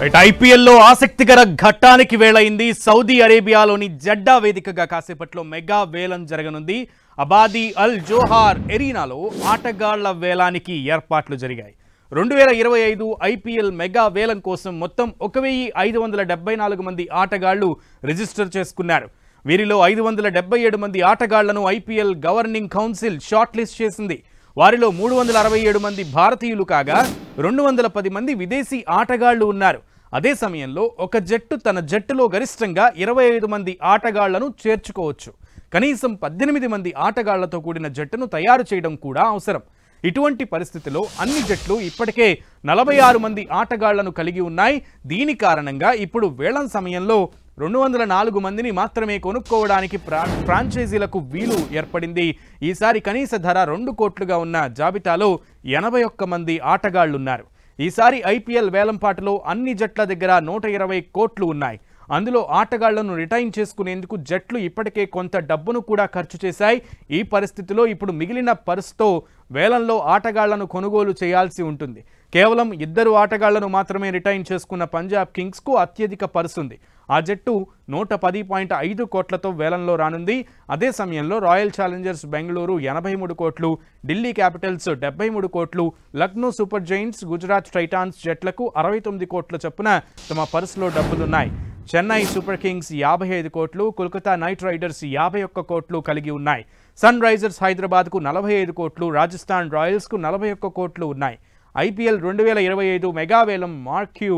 ఐపీఎల్లో ఆసక్తికర ఘట్టానికి వేళైంది. Saudi అరేబియాలోని Jeddah వేదికగా కాసేపట్లో మెగా వేలం జరగనుంది. అబాదీ అల్ జోహార్ ఎరీనాలో ఆటగాళ్ల వేలానికి ఏర్పాట్లు జరిగాయి. 2025 ఐపీఎల్ మెగా వేలం కోసం మొత్తం 1574 మంది ఆటగాళ్లు రిజిస్టర్ చేసుకున్నారు. వీరిలో 577 మంది ఆటగాళ్లను IPL governing council short list చేసింది. వారిలో 367 మంది భారతీయులు కాగా 210 మంది విదేశీ ఆటగాళ్లు ఉన్నారు. అదే సమయంలో ఒక జట్టు తన జట్టులో గరిష్టంగా 25 మంది ఆటగాళ్లను చేర్చుకోవచ్చు. కనీసం 18 మంది ఆటగాళ్లతో కూడిన జట్టును తయారు చేయడం కూడా అవసరం. ఇటువంటి పరిస్థితిలో అన్ని జట్లు ఇప్పటికే 46 మంది ఆటగాళ్లను కలిగి ఉన్నాయి. దీని కారణంగా ఇప్పుడు వేలం సమయంలో 204 మందిని మాత్రమే కొనుక్కోవడానికి ఫ్రాంచైజీలకు వీలు ఏర్పడింది. ఈసారి కనీస ధర 2 కోట్లుగా ఉన్న జాబితాలో 81 మంది ఆటగాళ్లున్నారు. ఈసారి ఐపీఎల్ వేలంపాటలో అన్ని జట్ల దగ్గర 120 కోట్లు ఉన్నాయి. అందులో ఆటగాళ్లను రిటైన్ చేసుకునేందుకు జట్లు ఇప్పటికే కొంత డబ్బును కూడా ఖర్చు చేశాయి. ఈ పరిస్థితిలో ఇప్పుడు మిగిలిన పర్సుతో వేలంలో ఆటగాళ్లను కొనుగోలు చేయాల్సి ఉంటుంది. కేవలం 2 ఆటగాళ్లను మాత్రమే రిటైన్ చేసుకున్న పంజాబ్ కింగ్స్కు అత్యధిక పర్సుంది. ఆ జట్టు 110.5 కోట్లతో వేలంలో రానుంది. అదే సమయంలో రాయల్ ఛాలెంజర్స్ బెంగళూరు 83 కోట్లు, ఢిల్లీ క్యాపిటల్స్ 73 కోట్లు, Lucknow Super Giants, Gujarat Titans జట్లకు 69 కోట్ల చొప్పున తమ పర్సులో డబ్బులున్నాయి. చెన్నై సూపర్ కింగ్స్ 55 కోట్లు, కోల్కతా నైట్ రైడర్స్ 51 కోట్లు కలిగి ఉన్నాయి. సన్ రైజర్స్ హైదరాబాద్కు 45 కోట్లు, రాజస్థాన్ రాయల్స్కు 41 కోట్లు ఉన్నాయి. ఐపీఎల్ 2025 మెగా వేలం మార్క్యూ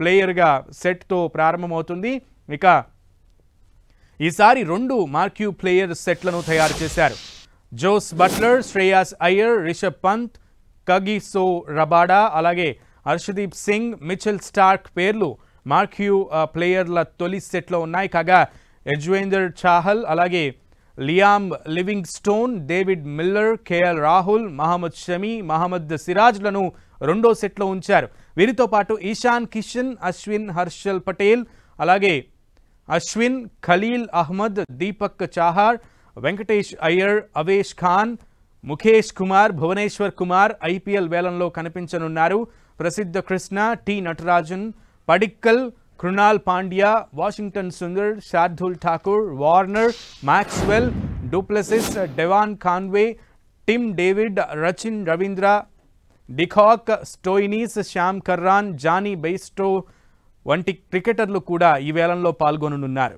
ప్లేయర్గా సెట్తో ప్రారంభమవుతుంది. ఇక ఈసారి 2 మార్క్యూ ప్లేయర్ సెట్లను తయారు చేశారు. Jos Buttler, Shreyas Iyer, Rishabh Pant, Kagiso Rabada, అలాగే హర్షదీప్ సింగ్, మిచెల్ స్టార్క్ పేర్లు మార్క్యూ ప్లేయర్ల తొలి సెట్లో ఉన్నాయి. కాగా యజ్వేందర్ చాహల్, అలాగే Liam Livingstone, David Miller, K L Rahul, Mohammed Shami, Mohammed సిరాజ్లను 2వ సెట్లో ఉంచారు. వీరితో పాటు ఈశాన్ కిషన్, అశ్విన్, హర్షల్ పటేల్, అలాగే అశ్విన్, ఖలీల్ అహ్మద్, దీపక్ చాహార్, వెంకటేష్ అయ్యర్, అవేష్ ఖాన్, ముఖేష్ కుమార్, భువనేశ్వర్ కుమార్ ఐపీఎల్ వేలంలో కనిపించనున్నారు. Prasidh Krishna, T Natarajan, Padikkal, Krunal Pandya, Washington Sundar, Shardul Thakur, Warner, Maxwell, du Plessis, Devon Conway, Tim David, Rachin Ravindra, de Kock, Stoinis, Sam Curran, Jonny Bairstow వంటి క్రికెటర్లు కూడా ఈ వేలంలో పాల్గొననున్నారు.